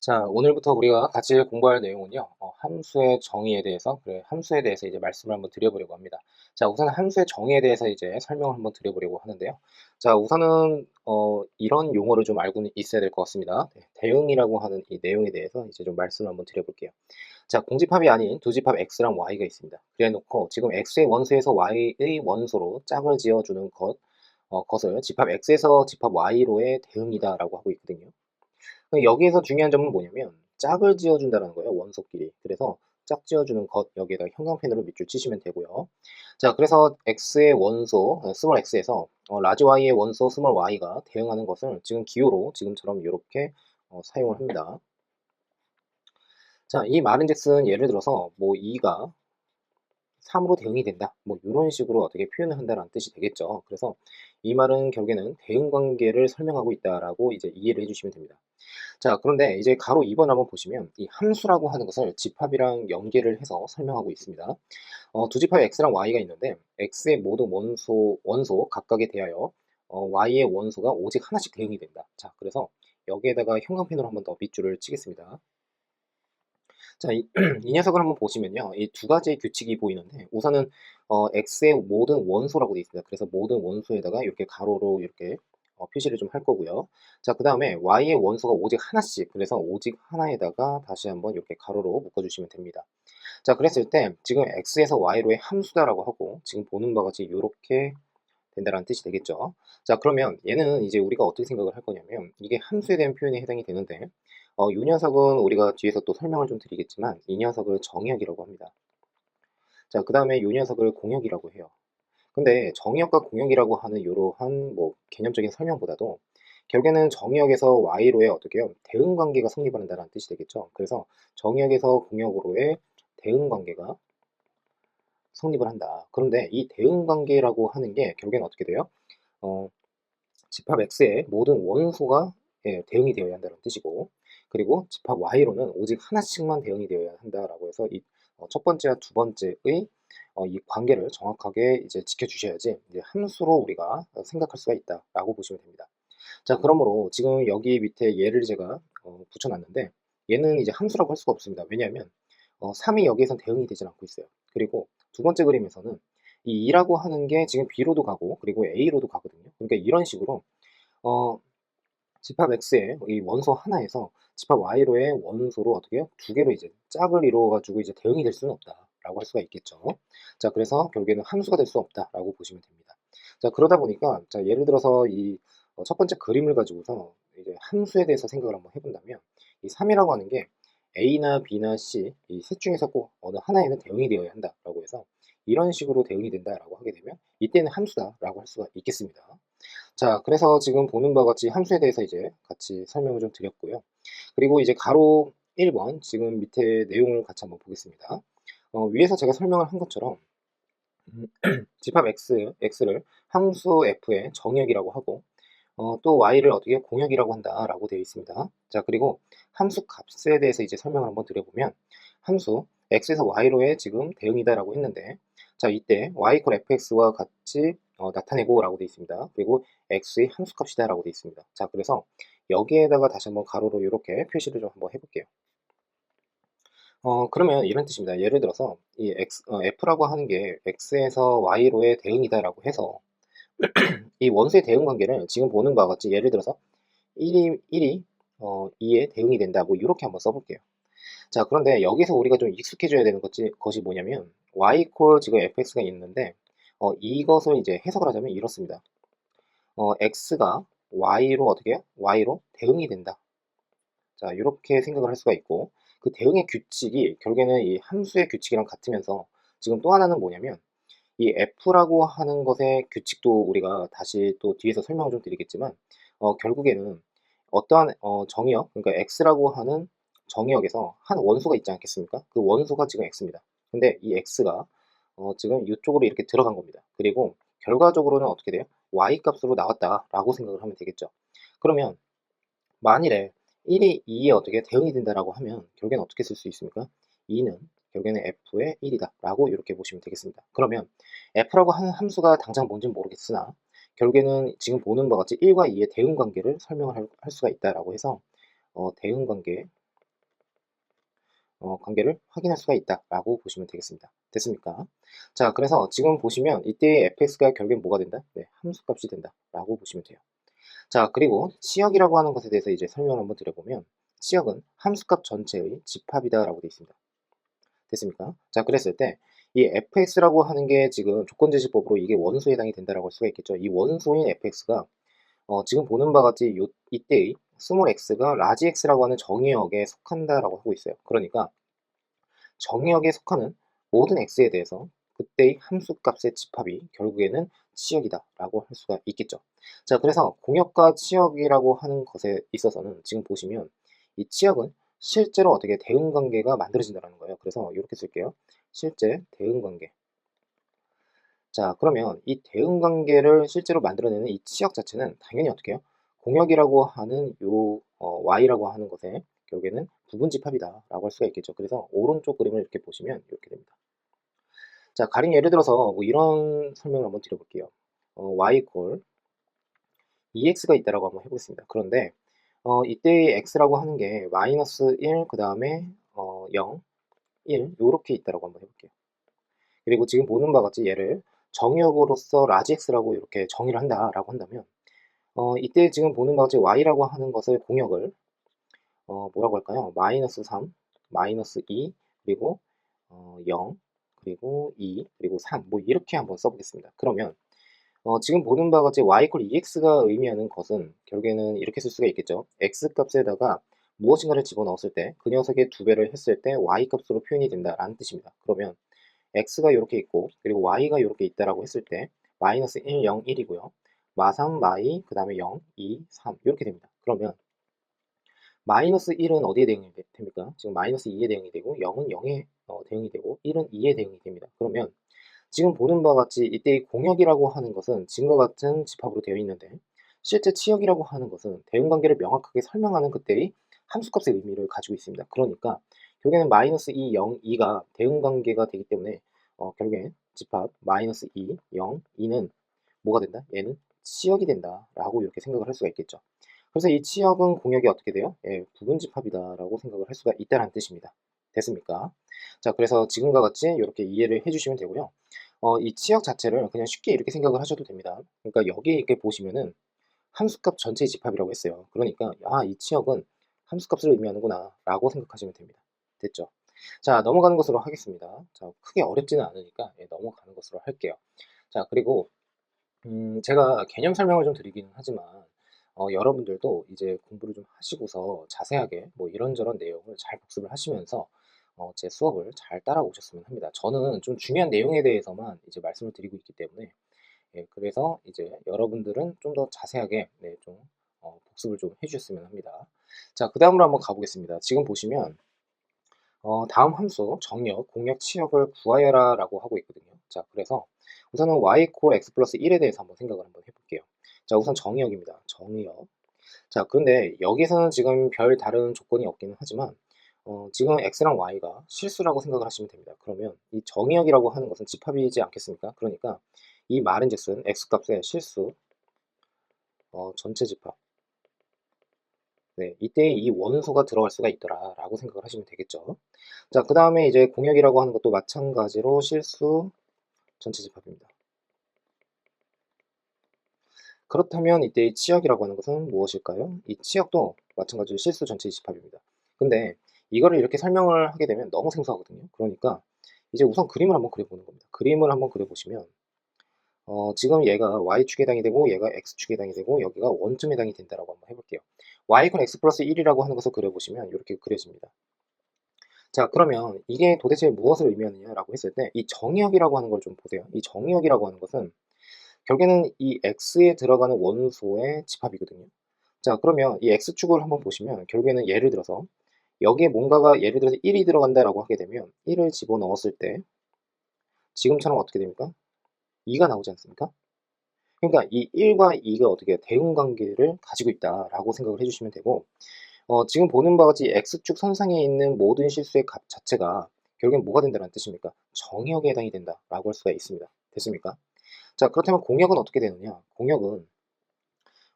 자, 오늘부터 우리가 같이 공부할 내용은요, 함수의 정의에 대해서, 그래, 함수에 대해서 이제 말씀을 한번 드려보려고 합니다. 자, 우선 함수의 정의에 대해서 이제 설명을 한번 드려보려고 하는데요. 자, 우선은, 이런 용어를 좀 알고 있어야 될 것 같습니다. 네, 대응이라고 하는 이 내용에 대해서 이제 좀 말씀을 한번 드려볼게요. 자, 공집합이 아닌 두집합 x랑 y가 있습니다. 그래 놓고, 지금 x의 원소에서 y의 원소로 짝을 지어주는 것을 집합 x에서 집합 y로의 대응이다라고 하고 있거든요. 여기에서 중요한 점은 뭐냐면 짝을 지어준다는 거예요. 원소끼리. 그래서 짝 지어주는 것 여기에다 형광펜으로 밑줄 치시면 되고요. 자, 그래서 x의 원소 스몰 x에서 라지 y의 원소 스몰 y가 대응하는 것을 지금 기호로 지금처럼 이렇게 사용을 합니다. 자, 이 말은즉슨 예를 들어서 뭐 2가 3으로 대응이 된다. 뭐 이런 식으로 어떻게 표현을 한다는 뜻이 되겠죠. 그래서 이 말은 결국에는 대응 관계를 설명하고 있다라고 이제 이해를 해주시면 됩니다. 자, 그런데 이제 가로 2번 한번 보시면 이 함수라고 하는 것을 집합이랑 연계를 해서 설명하고 있습니다. 두 집합 x랑 y가 있는데 x의 모든 원소 각각에 대하여 y의 원소가 오직 하나씩 대응이 된다. 자, 그래서 여기에다가 형광펜으로 한번 더 밑줄을 치겠습니다. 자, 이 녀석을 한번 보시면요. 이 두 가지의 규칙이 보이는데 우선은 x의 모든 원소라고 되어 있습니다. 그래서 모든 원소에다가 이렇게 가로로 이렇게 표시를 좀 할 거고요. 자, 그 다음에 y의 원소가 오직 하나씩, 그래서 오직 하나에다가 다시 한번 이렇게 가로로 묶어주시면 됩니다. 자, 그랬을 때 지금 x에서 y로의 함수다라고 하고 지금 보는 바와 같이 이렇게 된다는 뜻이 되겠죠. 자, 그러면 얘는 이제 우리가 어떻게 생각을 할 거냐면 이게 함수에 대한 표현에 해당이 되는데 이 녀석은 우리가 뒤에서 또 설명을 좀 드리겠지만 이 녀석을 정의역이라고 합니다. 자, 그 다음에 이 녀석을 공역이라고 해요. 근데 정의역과 공역이라고 하는 이러한 뭐 개념적인 설명보다도 결국에는 정의역에서 y로의 어떻게 요 대응 관계가 성립한다는 뜻이 되겠죠. 그래서 정의역에서 공역으로의 대응 관계가 성립을 한다. 그런데 이 대응 관계라고 하는 게 결국에는 어떻게 돼요? 어, 집합 x의 모든 원소가 대응이 되어야 한다는 뜻이고, 그리고 집합 y로는 오직 하나씩만 대응이 되어야 한다라고 해서 이 첫 번째와 두 번째의 이 관계를 정확하게 이제 지켜주셔야지 이제 함수로 우리가 생각할 수가 있다라고 보시면 됩니다. 자, 그러므로 지금 여기 밑에 얘를 제가 붙여놨는데 얘는 이제 함수라고 할 수가 없습니다. 왜냐하면 3이 여기에선 대응이 되진 않고 있어요. 그리고 두 번째 그림에서는 이 2라고 하는 게 지금 B로도 가고 그리고 A로도 가거든요. 그러니까 이런 식으로 어, 집합 X의 이 원소 하나에서 집합 Y로의 원소로 어떻게 해요? 두 개로 이제 짝을 이루어가지고 이제 대응이 될 수는 없다라고 할 수가 있겠죠. 자, 그래서 결국에는 함수가 될 수 없다라고 보시면 됩니다. 자, 그러다 보니까 자, 예를 들어서 이 첫 번째 그림을 가지고서 이제 함수에 대해서 생각을 한번 해본다면 이 3이라고 하는 게 A나 B나 C 이 셋 중에서 꼭 어느 하나에는 대응이 되어야 한다라고 해서 이런 식으로 대응이 된다라고 하게 되면 이때는 함수다라고 할 수가 있겠습니다. 자, 그래서 지금 보는 바와 같이 함수에 대해서 이제 같이 설명을 좀 드렸고요. 그리고 이제 가로 1번 지금 밑에 내용을 같이 한번 보겠습니다. 위에서 제가 설명을 한 것처럼 집합 x를 함수 f의 정역이라고 하고 또 y를 어떻게 공역이라고 한다라고 되어 있습니다. 자, 그리고 함수 값에 대해서 이제 설명을 한번 드려보면 함수 x에서 y로의 지금 대응이다라고 했는데 자, 이때 y 이퀄 fx와 같이 나타내고 라고 되어 있습니다. 그리고 x의 함수값이다 라고 되어 있습니다. 자, 그래서 여기에다가 다시 한번 가로로 이렇게 표시를 좀 한번 해볼게요. 그러면 이런 뜻입니다. 예를 들어서 이 f라고 하는 게 x에서 y로의 대응이다라고 해서 이 원소의 대응 관계를 지금 보는 바와 같이 예를 들어서 1이 2에 대응이 된다. 뭐 이렇게 한번 써볼게요. 자, 그런데 여기서 우리가 좀 익숙해져야 되는 것이 뭐냐면 y 콜 지금 fx가 있는데 이것을 이제 해석을 하자면 이렇습니다. x가 y로 어떻게 해요? y로 대응이 된다. 자, 이렇게 생각을 할 수가 있고 그 대응의 규칙이 결국에는 이 함수의 규칙이랑 같으면서 지금 또 하나는 뭐냐면 이 f라고 하는 것의 규칙도 우리가 다시 또 뒤에서 설명을 좀 드리겠지만 결국에는 어떠한 정의역, 그러니까 x라고 하는 정의역에서 한 원소가 있지 않겠습니까? 그 원소가 지금 x입니다. 근데 이 x가 지금 이쪽으로 이렇게 들어간 겁니다. 그리고 결과적으로는 어떻게 돼요? y 값으로 나왔다라고 생각을 하면 되겠죠. 그러면 만일에 1이 2에 어떻게 대응이 된다라고 하면 결국에는 어떻게 쓸 수 있습니까? 2는 결국에는 f의 1이다 라고 이렇게 보시면 되겠습니다. 그러면 f라고 하는 함수가 당장 뭔지는 모르겠으나 결국에는 지금 보는 바와 같이 1과 2의 대응 관계를 설명을 할 수가 있다라고 해서 대응 관계 관계를 확인할 수가 있다라고 보시면 되겠습니다. 됐습니까? 자, 그래서 지금 보시면 이때의 fx가 결국엔 뭐가 된다? 네, 함수값이 된다라고 보시면 돼요. 자, 그리고 치역이라고 하는 것에 대해서 이제 설명을 한번 드려보면 치역은 함수값 전체의 집합이다라고 되어 있습니다. 됐습니까? 자, 그랬을 때 이 fx라고 하는 게 지금 조건제시법으로 이게 원소에 해당이 된다라고 할 수가 있겠죠. 이 원소인 fx가 지금 보는 바와 같이 이때의 스몰 x가 라지 x라고 하는 정의역에 속한다라고 하고 있어요. 그러니까 정의역에 속하는 모든 x에 대해서 그때의 함수값의 집합이 결국에는 치역이다라고 할 수가 있겠죠. 자, 그래서 공역과 치역이라고 하는 것에 있어서는 지금 보시면 이 치역은 실제로 어떻게 대응관계가 만들어진다는 거예요. 그래서 이렇게 쓸게요. 실제 대응관계. 자, 그러면 이 대응관계를 실제로 만들어내는 이 치역 자체는 당연히 어떻게 해요? 공역이라고 하는 요 y라고 하는 것에 결국에는 부분집합이다라고 할 수가 있겠죠. 그래서 오른쪽 그림을 이렇게 보시면 이렇게 됩니다. 자, 가령 예를 들어서 뭐 이런 설명을 한번 드려볼게요. y equal ex가 있다라고 한번 해보겠습니다. 그런데 이때의 x라고 하는 게 마이너스 1, 그 다음에 0, 1 요렇게 있다라고 한번 해볼게요. 그리고 지금 보는 바와 같이 얘를 정의역으로서 라지 x라고 이렇게 정의를 한다라고 한다면 이때 지금 보는 바와 같이 y라고 하는 것을 공역을 뭐라고 할까요? 마이너스 3, 마이너스 2, 그리고 0, 그리고 2, 그리고 3, 뭐 이렇게 한번 써보겠습니다. 그러면 지금 보는 바와 같이 y equal ex가 의미하는 것은 결국에는 이렇게 쓸 수가 있겠죠. x 값에다가 무엇인가를 집어넣었을 때 그 녀석의 2배를 했을 때 y 값으로 표현이 된다라는 뜻입니다. 그러면 x가 이렇게 있고 그리고 y가 이렇게 있다라고 했을 때 마이너스 1, 0, 1이고요. 마3, 마2, 그 다음에 0, 2, 3 이렇게 됩니다. 그러면 마이너스 1은 어디에 대응이 됩니까? 지금 마이너스 2에 대응이 되고 0은 0에 대응이 되고 1은 2에 대응이 됩니다. 그러면 지금 보는 바와 같이 이때의 공역이라고 하는 것은 지금과 같은 집합으로 되어 있는데 실제 치역이라고 하는 것은 대응관계를 명확하게 설명하는 그때의 함수값의 의미를 가지고 있습니다. 그러니까 결국에는 마이너스 2, 0, 2가 대응관계가 되기 때문에 결국엔 집합 마이너스 2, 0, 2는 뭐가 된다? 얘는 치역이 된다라고 이렇게 생각을 할 수가 있겠죠. 그래서 이 치역은 공역이 어떻게 돼요? 예, 부분집합이다라고 생각을 할 수가 있다는 뜻입니다. 됐습니까? 자, 그래서 지금과 같이 이렇게 이해를 해주시면 되고요. 이 치역 자체를 그냥 쉽게 이렇게 생각을 하셔도 됩니다. 그러니까 여기 이렇게 보시면은 함수값 전체의 집합이라고 했어요. 그러니까 이 치역은 함수값을 의미하는구나 라고 생각하시면 됩니다. 됐죠? 자, 넘어가는 것으로 하겠습니다. 자, 크게 어렵지는 않으니까 넘어가는 것으로 할게요. 자, 그리고 제가 개념 설명을 좀 드리기는 하지만 여러분들도 이제 공부를 좀 하시고서 자세하게 뭐 이런저런 내용을 잘 복습을 하시면서 제 수업을 잘 따라오셨으면 합니다. 저는 좀 중요한 내용에 대해서만 이제 말씀을 드리고 있기 때문에 그래서 이제 여러분들은 좀 더 자세하게 좀 복습을 좀 해주셨으면 합니다. 자, 그 다음으로 한번 가보겠습니다. 지금 보시면 다음 함수 정역, 공역, 치역을 구하여라 라고 하고 있거든요. 자, 그래서 우선은 y equal x 플러스 1에 대해서 한번 생각을 한번 해볼게요. 자, 우선 정의역입니다. 정의역. 자, 그런데 여기서는 지금 별 다른 조건이 없기는 하지만 지금 x랑 y가 실수라고 생각을 하시면 됩니다. 그러면 이 정의역이라고 하는 것은 집합이지 않겠습니까? 그러니까 이 말은즉슨 x값의 실수 전체 집합. 네, 이때 이 원소가 들어갈 수가 있더라 라고 생각을 하시면 되겠죠. 자, 그 다음에 이제 공역이라고 하는 것도 마찬가지로 실수 전체 집합입니다. 그렇다면 이때 이 치역이라고 하는 것은 무엇일까요? 이 치역도 마찬가지로 실수 전체 집합입니다. 근데 이거를 이렇게 설명을 하게 되면 너무 생소하거든요. 그러니까 이제 우선 그림을 한번 그려보는 겁니다. 그림을 한번 그려보시면 지금 얘가 y축에 해당이 되고 얘가 x축에 해당이 되고 여기가 원점에 해당이 된다라고 한번 해볼게요. y는 x 플러스 1이라고 하는 것을 그려보시면 이렇게 그려집니다. 자, 그러면 이게 도대체 무엇을 의미하느냐라고 했을 때 이 정의역이라고 하는 걸 좀 보세요. 이 정의역이라고 하는 것은 결국에는 이 x에 들어가는 원소의 집합이거든요. 자, 그러면 이 x축을 한번 보시면 결국에는 예를 들어서 여기에 뭔가가 예를 들어서 1이 들어간다라고 하게 되면 1을 집어넣었을 때 지금처럼 어떻게 됩니까? 2가 나오지 않습니까? 그러니까 이 1과 2가 어떻게 대응관계를 가지고 있다라고 생각을 해주시면 되고 지금 보는 바와 같이 x축 선상에 있는 모든 실수의 값 자체가 결국엔 뭐가 된다는 뜻입니까? 정의역에 해당이 된다라고 할 수가 있습니다. 됐습니까? 자, 그렇다면 공역은 어떻게 되느냐? 공역은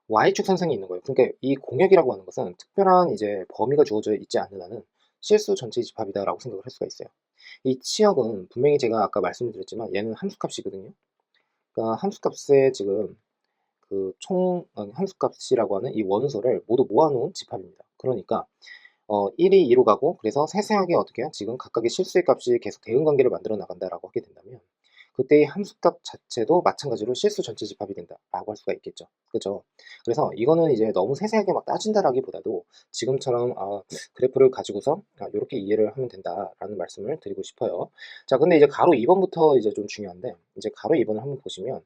y축 선상에 있는 거예요. 그러니까 이 공역이라고 하는 것은 특별한 이제 범위가 주어져 있지 않는 한은 실수 전체 집합이다라고 생각을 할 수가 있어요. 이 치역은 분명히 제가 아까 말씀드렸지만 얘는 함수값이거든요. 그러니까 함수값에 지금 함수값이라고 하는 이 원소를 모두 모아놓은 집합입니다. 그러니까 1이 2로 가고, 그래서 세세하게 어떻게 해요? 지금 각각의 실수의 값이 계속 대응관계를 만들어 나간다라고 하게 된다면 그때의 함수값 자체도 마찬가지로 실수 전체 집합이 된다라고 할 수가 있겠죠. 그죠? 그래서 이거는 이제 너무 세세하게 막 따진다라기보다도 지금처럼 그래프를 가지고서 이렇게 이해를 하면 된다라는 말씀을 드리고 싶어요. 자, 근데 이제 가로 2번부터 이제 좀 중요한데, 이제 가로 2번을 한번 보시면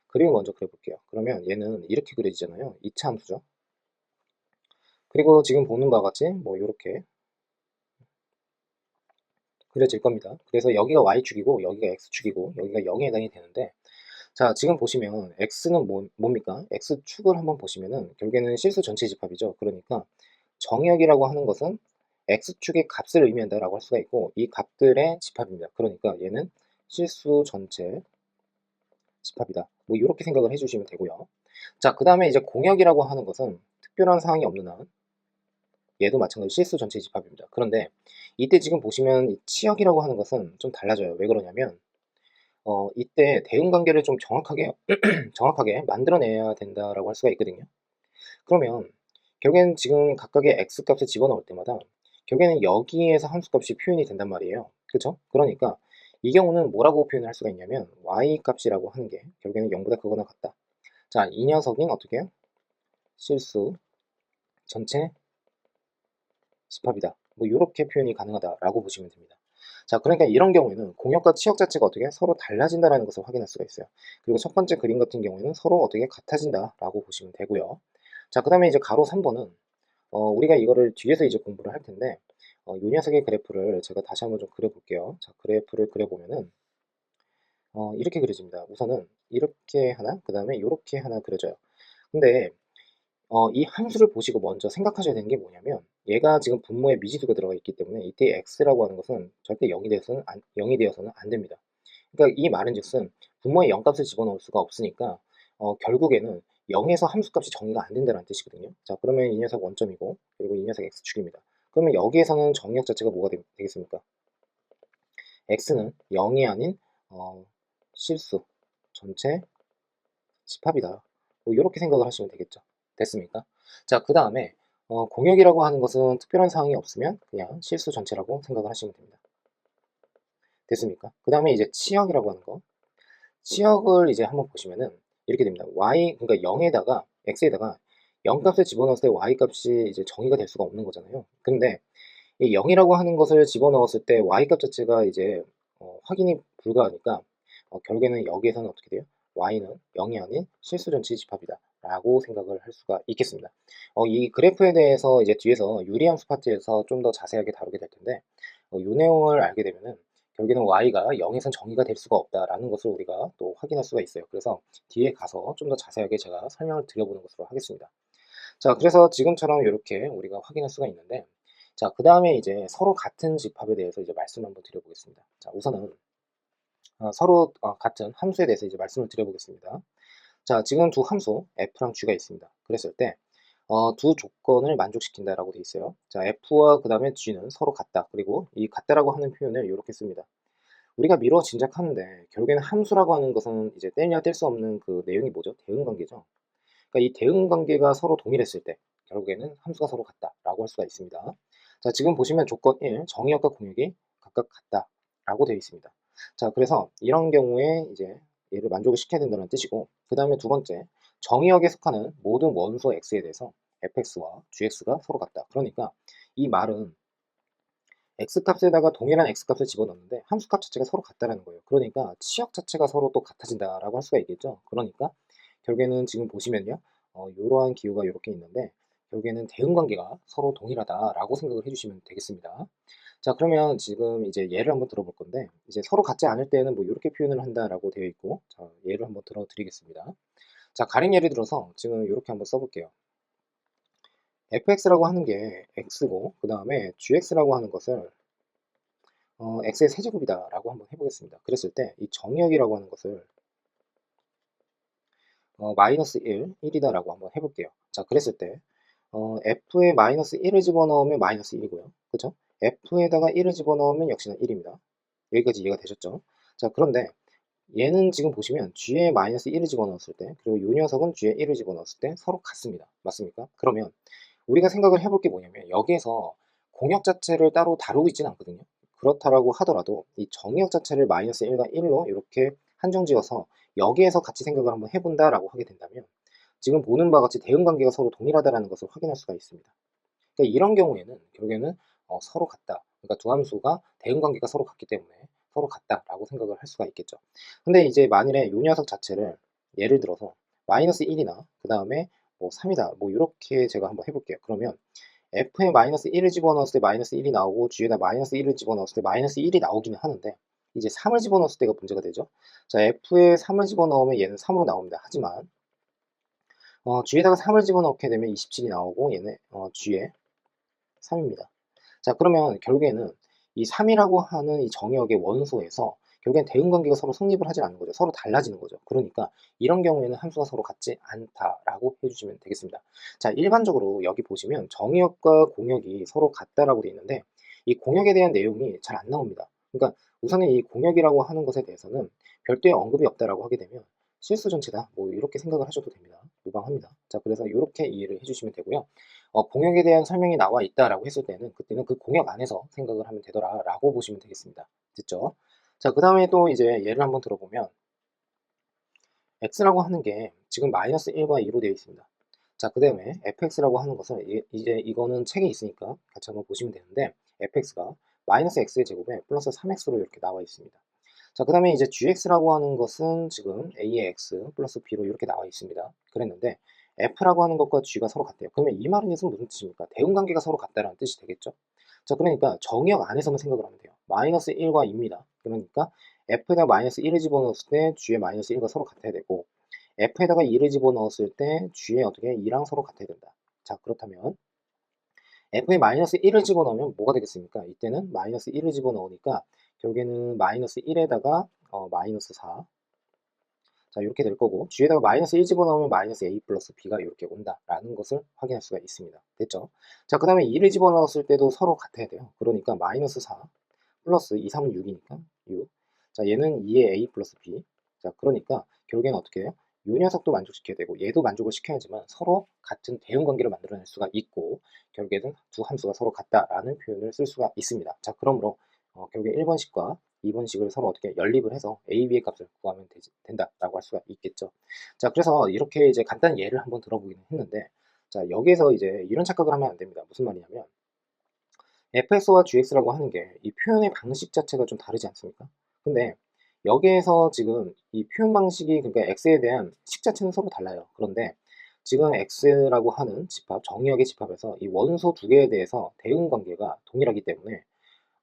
그림을 먼저 그려볼게요. 그러면 얘는 이렇게 그려지잖아요. 2차 함수죠. 그리고 지금 보는 바와 같이 뭐 이렇게 그려질 겁니다. 그래서 여기가 y축이고 여기가 x축이고 여기가 0에 해당이 되는데, 자, 지금 보시면 x는 뭡니까? x축을 한번 보시면은 결국에는 실수 전체 집합이죠. 그러니까 정역이라고 하는 것은 x축의 값을 의미한다라고 할 수가 있고, 이 값들의 집합입니다. 그러니까 얘는 실수 전체 집합이다. 뭐 이렇게 생각을 해주시면 되고요. 자, 그 다음에 이제 공역이라고 하는 것은 특별한 사항이 없는 한 얘도 마찬가지로 실수 전체 집합입니다. 그런데 이때 지금 보시면 이 치역이라고 하는 것은 좀 달라져요. 왜 그러냐면 이때 대응 관계를 좀 정확하게 정확하게 만들어내야 된다라고 할 수가 있거든요. 그러면 결국에는 지금 각각의 x 값을 집어넣을 때마다 결국에는 여기에서 함수값이 표현이 된단 말이에요. 그렇죠? 그러니까 이 경우는 뭐라고 표현을 할 수가 있냐면 y 값이라고 하는 게 결국에는 0보다 크거나 같다. 자, 이 녀석인 어떻게 해요? 실수 전체 집합이다. 뭐 이렇게 표현이 가능하다라고 보시면 됩니다. 자, 그러니까 이런 경우에는 공역과 치역 자체가 어떻게 서로 달라진다라는 것을 확인할 수가 있어요. 그리고 첫 번째 그림 같은 경우에는 서로 어떻게 같아진다라고 보시면 되고요. 자, 그 다음에 이제 가로 3번은 우리가 이거를 뒤에서 이제 공부를 할 텐데, 이 녀석의 그래프를 제가 다시 한번 좀 그려볼게요. 자, 그래프를 그려보면은 이렇게 그려집니다. 우선은 이렇게 하나, 그 다음에 이렇게 하나 그려져요. 근데 이 함수를 보시고 먼저 생각하셔야 되는 게 뭐냐면, 얘가 지금 분모에 미지수가 들어가 있기 때문에 이때 x라고 하는 것은 절대 0이 되어서는 안 됩니다. 그러니까 이 말은즉슨 분모에 0값을 집어넣을 수가 없으니까 결국에는 0에서 함수값이 정의가 안 된다는 뜻이거든요. 자, 그러면 이 녀석 원점이고 그리고 이 녀석 x축입니다. 그러면 여기에서는 정의역 자체가 뭐가 되겠습니까? x는 0이 아닌 실수 전체 집합이다. 뭐 이렇게 생각을 하시면 되겠죠. 됐습니까? 자, 그 다음에 공역이라고 하는 것은 특별한 사항이 없으면 그냥 실수 전체라고 생각을 하시면 됩니다. 됐습니까? 그 다음에 이제 치역이라고 하는 거, 치역을 이제 한번 보시면은 이렇게 됩니다. y, 그러니까 0에다가 x에다가 0값을 집어넣었을 때 y값이 이제 정의가 될 수가 없는 거잖아요. 근데 이 0이라고 하는 것을 집어넣었을 때 y값 자체가 이제 확인이 불가하니까 결국에는 여기에서는 어떻게 돼요? y는 0이 아닌 실수 전체 집합이다 라고 생각을 할 수가 있겠습니다. 이 그래프에 대해서 이제 뒤에서 유리함수 파트에서 좀 더 자세하게 다루게 될 텐데, 이 내용을 알게 되면은 결국에는 y가 0에선 정의가 될 수가 없다라는 것을 우리가 또 확인할 수가 있어요. 그래서 뒤에 가서 좀 더 자세하게 제가 설명을 드려보는 것으로 하겠습니다. 자, 그래서 지금처럼 이렇게 우리가 확인할 수가 있는데, 자, 그 다음에 이제 서로 같은 집합에 대해서 이제 말씀을 한번 드려보겠습니다. 자, 우선은 서로 같은 함수에 대해서 이제 말씀을 드려보겠습니다. 자, 지금 두 함수 f랑 g가 있습니다. 그랬을 때 두 조건을 만족시킨다라고 되어 있어요. 자, f와 그 다음에 g는 서로 같다. 그리고 이 같다라고 하는 표현을 이렇게 씁니다. 우리가 미루어 짐작하는데 결국에는 함수라고 하는 것은 이제 떼냐 뗄 수 없는 그 내용이 뭐죠? 대응관계죠. 그러니까 이 대응관계가 서로 동일했을 때 결국에는 함수가 서로 같다라고 할 수가 있습니다. 자, 지금 보시면 조건 1, 정의역과 공역이 각각 같다라고 되어 있습니다. 자, 그래서 이런 경우에 이제 얘를 만족을 시켜야 된다는 뜻이고, 그 다음에 두 번째, 정의역에 속하는 모든 원소 x에 대해서 fx와 gx가 서로 같다. 그러니까 이 말은 x값에다가 동일한 x값을 집어넣는데 함수값 자체가 서로 같다는 거예요. 그러니까 치역 자체가 서로 또 같아진다라고 할 수가 있겠죠. 그러니까 결국에는 지금 보시면요, 이러한 기호가 이렇게 있는데 결국에는 대응관계가 서로 동일하다라고 생각을 해주시면 되겠습니다. 자, 그러면 지금 이제 예를 한번 들어볼 건데, 이제 서로 같지 않을 때는 뭐 이렇게 표현을 한다라고 되어 있고, 자, 예를 한번 들어드리겠습니다. 자, 가령 예를 들어서 지금 이렇게 한번 써볼게요. fx라고 하는 게 x고, 그 다음에 gx라고 하는 것을 x의 세제곱이다 라고 한번 해보겠습니다. 그랬을 때 이 정의역이라고 하는 것을 마이너스 1, 1이다 라고 한번 해볼게요. 자, 그랬을 때 f에 마이너스 1을 집어넣으면 마이너스 1이고요. 그쵸? f에다가 1을 집어넣으면 역시나 1입니다. 여기까지 이해가 되셨죠? 자, 그런데 얘는 지금 보시면 g에 마이너스 1을 집어넣었을 때, 그리고 이 녀석은 g에 1을 집어넣었을 때 서로 같습니다. 맞습니까? 그러면 우리가 생각을 해볼 게 뭐냐면, 여기에서 공역 자체를 따로 다루고 있지는 않거든요. 그렇다라고 하더라도 이 정의역 자체를 마이너스 1과 1로 이렇게 한정지어서 여기에서 같이 생각을 한번 해본다라고 하게 된다면, 지금 보는 바와 같이 대응관계가 서로 동일하다는 것을 확인할 수가 있습니다. 그러니까 이런 경우에는 결국에는 서로 같다. 그러니까 두 함수가 대응관계가 서로 같기 때문에 서로 같다라고 생각을 할 수가 있겠죠. 근데 이제 만일에 이 녀석 자체를 예를 들어서 마이너스 1이나 그 다음에 뭐 3이다 뭐 이렇게 제가 한번 해볼게요. 그러면 f에 마이너스 1을 집어넣었을 때 마이너스 1이 나오고 g에다 마이너스 1을 집어넣었을 때 마이너스 1이 나오기는 하는데, 이제 3을 집어넣었을 때가 문제가 되죠. 자, f에 3을 집어넣으면 얘는 3으로 나옵니다. 하지만 g에다가 3을 집어넣게 되면 27이 나오고 얘는 g에 3입니다. 자, 그러면 결국에는 이 3이라고 하는 이 정의역의 원소에서 결국엔 대응관계가 서로 성립을 하지 않는 거죠. 서로 달라지는 거죠. 그러니까 이런 경우에는 함수가 서로 같지 않다라고 해주시면 되겠습니다. 자, 일반적으로 여기 보시면 정의역과 공역이 서로 같다라고 되어 있는데, 이 공역에 대한 내용이 잘 안 나옵니다. 그러니까 우선은 이 공역이라고 하는 것에 대해서는 별도의 언급이 없다라고 하게 되면 실수 전체다 뭐 이렇게 생각을 하셔도 됩니다. 무방합니다. 자, 그래서 이렇게 이해를 해주시면 되고요. 공역에 대한 설명이 나와 있다라고 했을 때는 그때는 그 공역 안에서 생각을 하면 되더라라고 보시면 되겠습니다. 됐죠? 자, 그 다음에 또 이제 예를 한번 들어보면 x라고 하는 게 지금 마이너스 1과 2로 되어 있습니다. 자, 그 다음에 fx라고 하는 것은 이제 이거는 책에 있으니까 같이 한번 보시면 되는데, fx가 마이너스 x의 제곱에 플러스 3x로 이렇게 나와 있습니다. 자, 그 다음에 이제 gx라고 하는 것은 지금 a의 x 플러스 b로 이렇게 나와 있습니다. 그랬는데 f라고 하는 것과 g가 서로 같대요. 그러면 이 말은 무슨 뜻입니까? 대응관계가 서로 같다는 뜻이 되겠죠? 자, 그러니까 정의역 안에서만 생각을 하면 돼요. 마이너스 1과 2입니다. 그러니까 f에다 마이너스 1을 집어넣었을 때 g의 마이너스 1과 서로 같아야 되고, f에다가 2를 집어넣었을 때 g의 어떻게 2랑 서로 같아야 된다. 자, 그렇다면 f에 마이너스 1을 집어넣으면 뭐가 되겠습니까? 이때는 마이너스 1을 집어넣으니까 결국에는 마이너스 1에다가 마이너스 4, 자, 이렇게 될 거고, g에다가 마이너스 1 집어넣으면 마이너스 a 플러스 b가 이렇게 온다라는 것을 확인할 수가 있습니다. 됐죠? 자, 그 다음에 2를 집어넣었을 때도 서로 같아야 돼요. 그러니까 마이너스 4 플러스 2, 3은 6이니까 6. 자, 얘는 2의 a 플러스 b. 자, 그러니까 결국에는 어떻게 해요? 이 녀석도 만족시켜야 되고 얘도 만족을 시켜야지만 서로 같은 대응관계를 만들어낼 수가 있고, 결국에는 두 함수가 서로 같다라는 표현을 쓸 수가 있습니다. 자, 그러므로 결국에 1번식과 2번식을 서로 어떻게 연립을 해서 a, b의 값을 구하면 된다라고 할 수가 있겠죠. 자, 그래서 이렇게 이제 간단한 예를 한번 들어보기는 했는데, 자, 여기에서 이제 이런 착각을 하면 안 됩니다. 무슨 말이냐면 fx와 gx라고 하는 게 이 표현의 방식 자체가 좀 다르지 않습니까? 근데 여기에서 지금 이 표현 방식이, 그러니까 x에 대한 식 자체는 서로 달라요. 그런데 지금 x라고 하는 집합, 정의역의 집합에서 이 원소 두 개에 대해서 대응 관계가 동일하기 때문에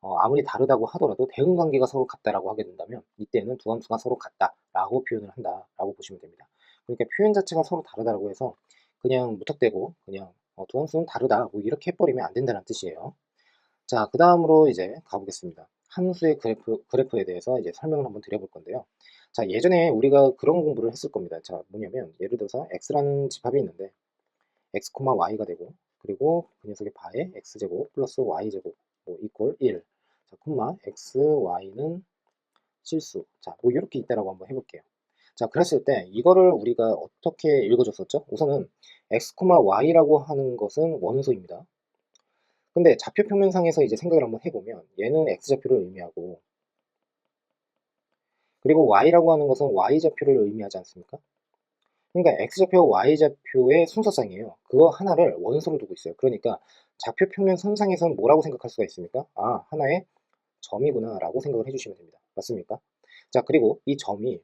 아무리 다르다고 하더라도 대응 관계가 서로 같다라고 하게 된다면 이때는 두 함수가 서로 같다라고 표현을 한다라고 보시면 됩니다. 그러니까 표현 자체가 서로 다르다고 해서 그냥 무턱대고 그냥 두 함수는 다르다 뭐 이렇게 해버리면 안 된다는 뜻이에요. 자, 그 다음으로 이제 가보겠습니다. 함수의 그래프에 대해서 이제 설명을 한번 드려볼 건데요. 자, 예전에 우리가 그런 공부를 했을 겁니다. 자, 뭐냐면 예를 들어서 x라는 집합이 있는데 x, y가 되고, 그리고 그 녀석의 바에 x제곱 플러스 y제곱 뭐 이퀄 1. 자, x, y는 실수. 자, 뭐 이렇게 있다라고 한번 해볼게요. 자, 그랬을 때 이거를 우리가 어떻게 읽어줬었죠? 우선은 x, y라고 하는 것은 원소입니다. 근데 좌표 평면상에서 이제 생각을 한번 해보면 얘는 x좌표를 의미하고, 그리고 y라고 하는 것은 y좌표를 의미하지 않습니까? 그러니까 x좌표, y좌표의 순서상이에요. 그거 하나를 원소로 두고 있어요. 그러니까 좌표 평면 선상에서는 뭐라고 생각할 수가 있습니까? 아, 하나의 점이구나 라고 생각을 해주시면 됩니다. 맞습니까? 자, 그리고 이 점이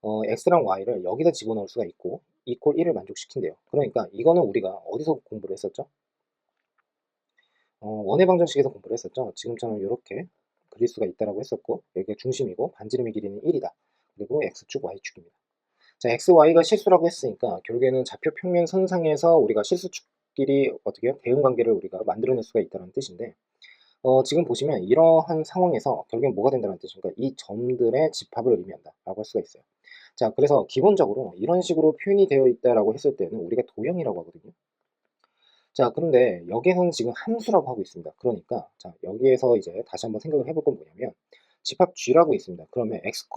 x랑 y를 여기다 집어넣을 수가 있고 이퀄 1을 만족시킨대요. 그러니까 이거는 우리가 어디서 공부를 했었죠? 원의 방정식에서 공부를 했었죠. 지금처럼 이렇게 그릴 수가 있다라고 했었고, 여기가 중심이고 반지름의 길이는 1이다. 그리고 x축, y축입니다. 자, x, y가 실수라고 했으니까 결국에는 좌표 평면 선상에서 우리가 실수축끼리 어떻게 해요? 대응관계를 우리가 만들어낼 수가 있다는 뜻인데, 지금 보시면 이러한 상황에서 결국엔 뭐가 된다는 뜻입니까? 이 점들의 집합을 의미한다라고 할 수가 있어요. 자, 그래서 기본적으로 이런 식으로 표현이 되어 있다라고 했을 때는 우리가 도형이라고 하거든요. 자, 그런데 여기에서는 지금 함수라고 하고 있습니다. 그러니까 자, 여기에서 이제 다시 한번 생각을 해볼 건 뭐냐면 집합 g라고 있습니다. 그러면 x,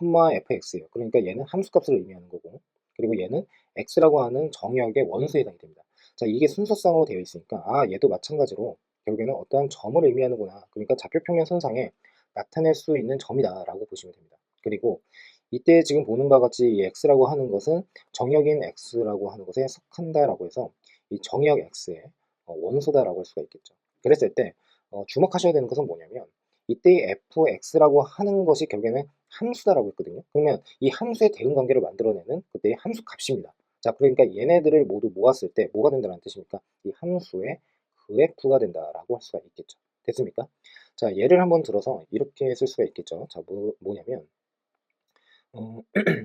fx예요. 그러니까 얘는 함수값을 의미하는 거고, 그리고 얘는 x라고 하는 정역의 원수에 해당이 됩니다. 자, 이게 순서상으로 되어 있으니까 얘도 마찬가지로 결국에는 어떠한 점을 의미하는구나. 그러니까 좌표평면 선상에 나타낼 수 있는 점이다라고 보시면 됩니다. 그리고 이때 지금 보는 바와 같이 이 x라고 하는 것은 정역인 x라고 하는 것에 속한다라고 해서 이 정역 x의 원소다라고 할 수가 있겠죠. 그랬을 때 주목하셔야 되는 것은 뭐냐면 이때 fx라고 하는 것이 결국에는 함수다라고 했거든요. 그러면 이 함수의 대응관계를 만들어내는 그때의 함수 값입니다. 자, 그러니까 얘네들을 모두 모았을 때 뭐가 된다는 뜻입니까? 이 함수의 그래프가 된다라고 할 수가 있겠죠. 됐습니까? 자, 예를 한번 들어서 이렇게 쓸 수가 있겠죠. 자, 뭐냐면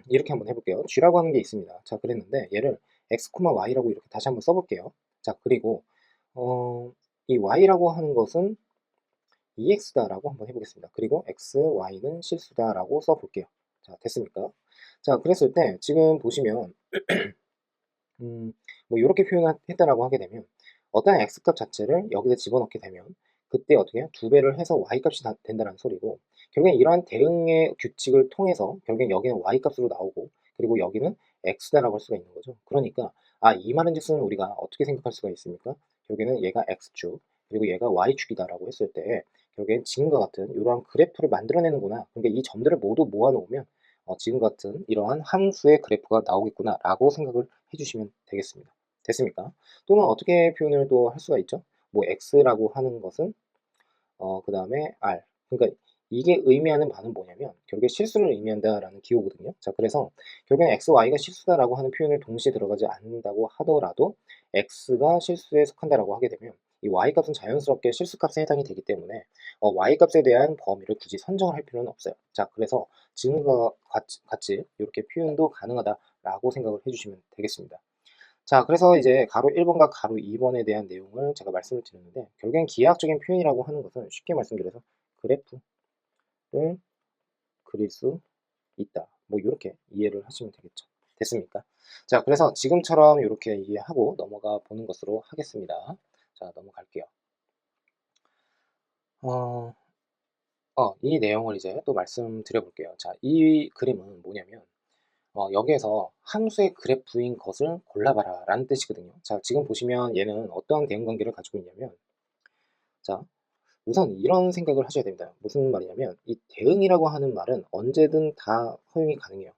이렇게 한번 해볼게요. g라고 하는 게 있습니다. 자, 그랬는데 얘를 x, y라고 이렇게 다시 한번 써볼게요. 자, 그리고 이 y라고 하는 것은 ex다라고 한번 해보겠습니다. 그리고 x, y는 실수다라고 써볼게요. 자, 됐습니까? 자, 그랬을 때 지금 보시면 뭐 이렇게 표현했다라고 하게 되면 어떤 x값 자체를 여기다 집어넣게 되면 그때 어떻게 해요? 2배를 해서 y값이 된다는 소리고, 결국엔 이러한 대응의 규칙을 통해서 결국엔 여기는 y값으로 나오고, 그리고 여기는 x다라고 할 수가 있는 거죠. 그러니까 이 말은즉슨 우리가 어떻게 생각할 수가 있습니까? 결국에는 얘가 x축 그리고 얘가 y축이다라고 했을 때 결국엔 지금과 같은 이러한 그래프를 만들어내는구나. 그러니까 이 점들을 모두 모아놓으면 지금 같은 이러한 함수의 그래프가 나오겠구나 라고 생각을 해주시면 되겠습니다. 됐습니까? 또는 어떻게 표현을 또 할 수가 있죠? 뭐 x라고 하는 것은 그 다음에 r, 그러니까 이게 의미하는 바는 뭐냐면 결국에 실수를 의미한다라는 기호거든요. 자, 그래서 결국엔 x, y가 실수다라고 하는 표현을 동시에 들어가지 않는다고 하더라도 x가 실수에 속한다라고 하게 되면 이 y값은 자연스럽게 실수값에 해당이 되기 때문에 y값에 대한 범위를 굳이 선정을 할 필요는 없어요. 자, 그래서 지금과 같이 이렇게 표현도 가능하다라고 생각을 해주시면 되겠습니다. 자, 그래서 이제 가로 1번과 가로 2번에 대한 내용을 제가 말씀을 드렸는데 결국엔 기하학적인 표현이라고 하는 것은 쉽게 말씀드려서 그래프를 그릴 수 있다. 뭐 이렇게 이해를 하시면 되겠죠. 됐습니까? 자, 그래서 지금처럼 이렇게 이해하고 넘어가 보는 것으로 하겠습니다. 자, 넘어갈게요. 이 내용을 이제 또 말씀드려 볼게요. 자, 이 그림은 뭐냐면 여기에서 함수의 그래프인 것을 골라봐라 라는 뜻이거든요. 자, 지금 보시면 얘는 어떠한 대응관계를 가지고 있냐면, 자, 우선 이런 생각을 하셔야 됩니다. 무슨 말이냐면 이 대응이라고 하는 말은 언제든 다 허용이 가능해요.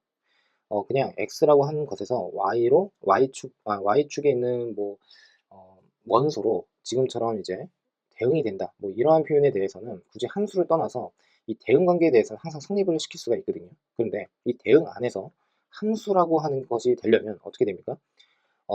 그냥 x라고 하는 것에서 y로 y축에 있는 뭐 원소로 지금처럼 이제 대응이 된다. 뭐 이러한 표현에 대해서는 굳이 함수를 떠나서 이 대응 관계에 대해서는 항상 성립을 시킬 수가 있거든요. 그런데 이 대응 안에서 함수라고 하는 것이 되려면 어떻게 됩니까?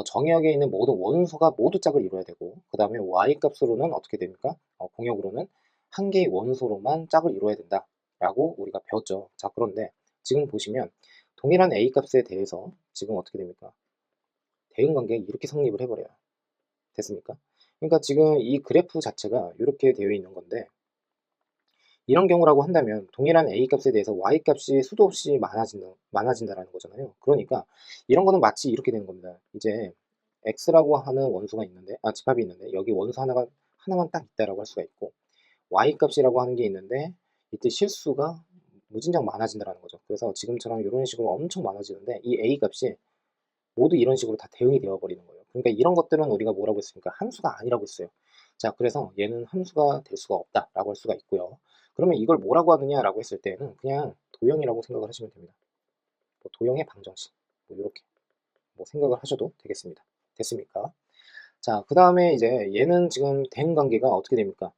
정의역에 있는 모든 원소가 모두 짝을 이루어야 되고, 그 다음에 y값으로는 어떻게 됩니까? 공역으로는 한 개의 원소로만 짝을 이루어야 된다라고 우리가 배웠죠. 자, 그런데 지금 보시면 동일한 a값에 대해서 지금 어떻게 됩니까? 대응관계가 이렇게 성립을 해버려요. 됐습니까? 그러니까 지금 이 그래프 자체가 이렇게 되어 있는 건데, 이런 경우라고 한다면 동일한 a값에 대해서 y값이 수도 없이 많아진다라는 거잖아요. 그러니까 이런 거는 마치 이렇게 되는 겁니다. 이제 x라고 하는 원소가 있는데, 집합이 있는데 여기 원소 하나만 딱 있다라고 할 수가 있고, y값이라고 하는 게 있는데 이때 실수가 무진장 많아진다라는 거죠. 그래서 지금처럼 이런 식으로 엄청 많아지는데 이 a값이 모두 이런 식으로 다 대응이 되어 버리는 거예요. 그러니까 이런 것들은 우리가 뭐라고 했습니까? 함수가 아니라고 했어요. 자, 그래서 얘는 함수가 될 수가 없다라고 할 수가 있고요. 그러면 이걸 뭐라고 하느냐라고 했을 때는 그냥 도형이라고 생각을 하시면 됩니다. 뭐 도형의 방정식, 뭐 이렇게 뭐 생각을 하셔도 되겠습니다. 됐습니까? 자, 그 다음에 이제 얘는 지금 대응 관계가 어떻게 됩니까?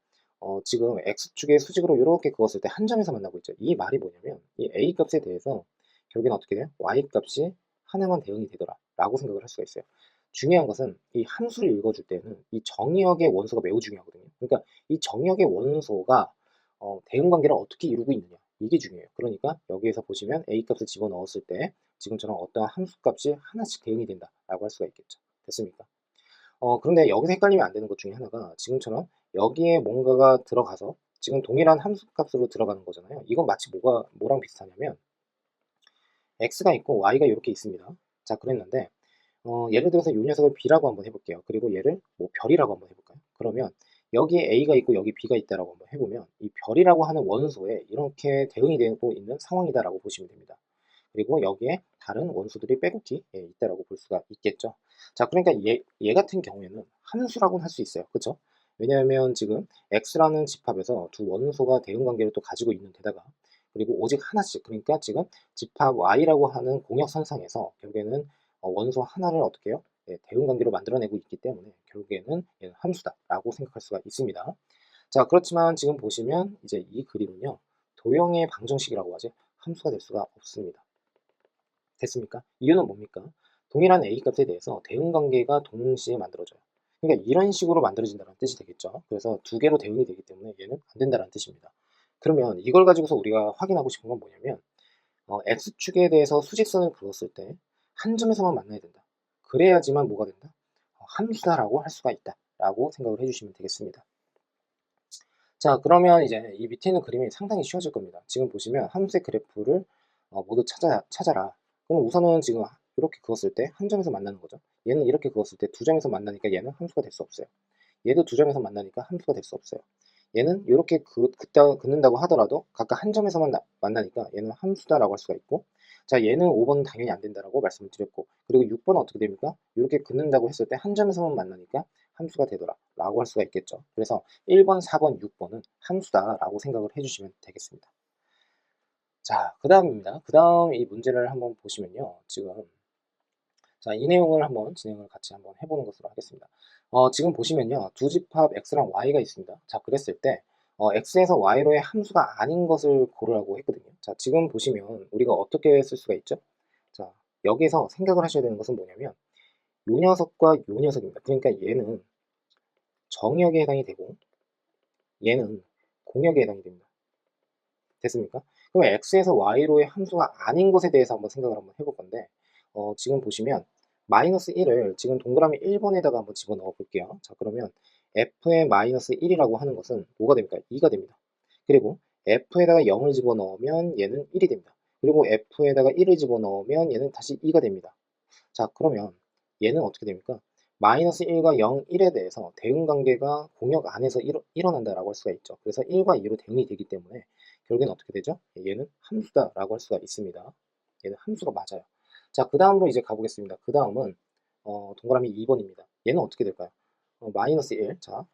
지금 x축의 수직으로 이렇게 그었을 때 한 점에서 만나고 있죠. 이 말이 뭐냐면 이 a 값에 대해서 결국엔 어떻게 돼요? y 값이 하나만 대응이 되더라 라고 생각을 할 수가 있어요. 중요한 것은 이 함수를 읽어줄 때는 이 정의역의 원소가 매우 중요하거든요. 그러니까 이 정의역의 원소가 대응 관계를 어떻게 이루고 있느냐, 이게 중요해요. 그러니까 여기에서 보시면 a 값을 집어넣었을 때 지금처럼 어떠한 함수 값이 하나씩 대응이 된다라고 할 수가 있겠죠. 됐습니까? 그런데 여기서 헷갈리면 안 되는 것 중에 하나가 지금처럼 여기에 뭔가가 들어가서 지금 동일한 함수 값으로 들어가는 거잖아요. 이건 마치 뭐랑 비슷하냐면 x가 있고 y가 이렇게 있습니다. 자, 그랬는데 예를 들어서 이 녀석을 B라고 한번 해볼게요. 그리고 얘를 뭐 별이라고 한번 해볼까요? 그러면 여기에 A가 있고 여기 B가 있다라고 한번 해보면 이 별이라고 하는 원소에 이렇게 대응이 되고 있는 상황이다라고 보시면 됩니다. 그리고 여기에 다른 원소들이 빼곡히 있다라고 볼 수가 있겠죠. 자, 그러니까 얘 같은 경우에는 함수라고는 할 수 있어요. 그렇죠? 왜냐하면 지금 X라는 집합에서 두 원소가 대응 관계를 또 가지고 있는 데다가 그리고 오직 하나씩, 그러니까 지금 집합 Y라고 하는 공역선상에서 결국에는 원소 하나를 어떻게 해요? 대응 관계로 만들어내고 있기 때문에 결국에는 얘는 함수다라고 생각할 수가 있습니다. 자, 그렇지만 지금 보시면 이제 이 그림은요, 도형의 방정식이라고 하지 함수가 될 수가 없습니다. 됐습니까? 이유는 뭡니까? 동일한 A 값에 대해서 대응 관계가 동시에 만들어져요. 그러니까 이런 식으로 만들어진다는 뜻이 되겠죠. 그래서 두 개로 대응이 되기 때문에 얘는 안 된다는 뜻입니다. 그러면 이걸 가지고서 우리가 확인하고 싶은 건 뭐냐면 X축에 대해서 수직선을 그었을 때 한 점에서만 만나야 된다. 그래야지만 뭐가 된다? 함수다라고 할 수가 있다. 라고 생각을 해주시면 되겠습니다. 자, 그러면 이제 이 밑에 있는 그림이 상당히 쉬워질 겁니다. 지금 보시면 함수의 그래프를 모두 찾아라. 그럼 우선은 지금 이렇게 그었을 때 한 점에서 만나는 거죠. 얘는 이렇게 그었을 때 두 점에서 만나니까 얘는 함수가 될 수 없어요. 얘도 두 점에서 만나니까 함수가 될 수 없어요. 얘는 이렇게 긋는다고 하더라도 각각 한 점에서만 만나니까 얘는 함수다라고 할 수가 있고, 자, 얘는 5번은 당연히 안 된다라고 말씀을 드렸고, 그리고 6번은 어떻게 됩니까? 이렇게 긋는다고 했을 때 한 점에서만 만나니까 함수가 되더라 라고 할 수가 있겠죠. 그래서 1번, 4번, 6번은 함수다라고 생각을 해주시면 되겠습니다. 자, 그 다음입니다. 그 다음 이 문제를 한번 보시면요. 지금 자, 이 내용을 한번 진행을 같이 한번 해보는 것으로 하겠습니다. 지금 보시면요. 두 집합 X랑 Y가 있습니다. 자, 그랬을 때 X에서 Y로의 함수가 아닌 것을 고르라고 했거든요. 자, 지금 보시면 우리가 어떻게 쓸 수가 있죠? 자, 여기서 생각을 하셔야 되는 것은 뭐냐면 요 녀석과 요 녀석입니다. 그러니까 얘는 정역에 해당이 되고 얘는 공역에 해당이 됩니다. 됐습니까? 그럼 X에서 Y로의 함수가 아닌 것에 대해서 한번 생각을 한번 해볼 건데 지금 보시면 마이너스 1을 지금 동그라미 1번에다가 한번 집어넣어 볼게요. 자, 그러면 f의 마이너스 1이라고 하는 것은 뭐가 됩니까? 2가 됩니다. 그리고 f에다가 0을 집어넣으면 얘는 1이 됩니다. 그리고 f에다가 1을 집어넣으면 얘는 다시 2가 됩니다. 자, 그러면 얘는 어떻게 됩니까? 마이너스 1과 0, 1에 대해서 대응관계가 공역 안에서 일어난다라고 할 수가 있죠. 그래서 1과 2로 대응이 되기 때문에 결국엔 어떻게 되죠? 얘는 함수다라고 할 수가 있습니다. 얘는 함수가 맞아요. 자, 그 다음으로 이제 가보겠습니다. 그 다음은 동그라미 2번입니다. 얘는 어떻게 될까요? 마이너스 1. 자,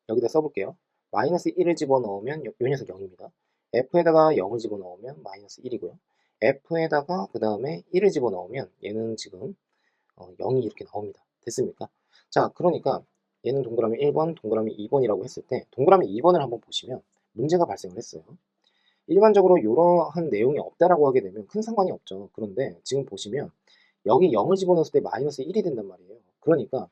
여기다 써볼게요. 마이너스 1을 집어넣으면 요 녀석 0입니다. f에다가 0을 집어넣으면 마이너스 1이고요. f에다가 그 다음에 1을 집어넣으면 얘는 지금 0이 이렇게 나옵니다. 됐습니까? 자, 그러니까 얘는 동그라미 1번, 동그라미 2번이라고 했을 때 동그라미 2번을 한번 보시면 문제가 발생을 했어요. 일반적으로 이러한 내용이 없다라고 하게 되면 큰 상관이 없죠. 그런데 지금 보시면 여기 0을 집어넣었을 때 마이너스 1이 된단 말이에요. 그러니까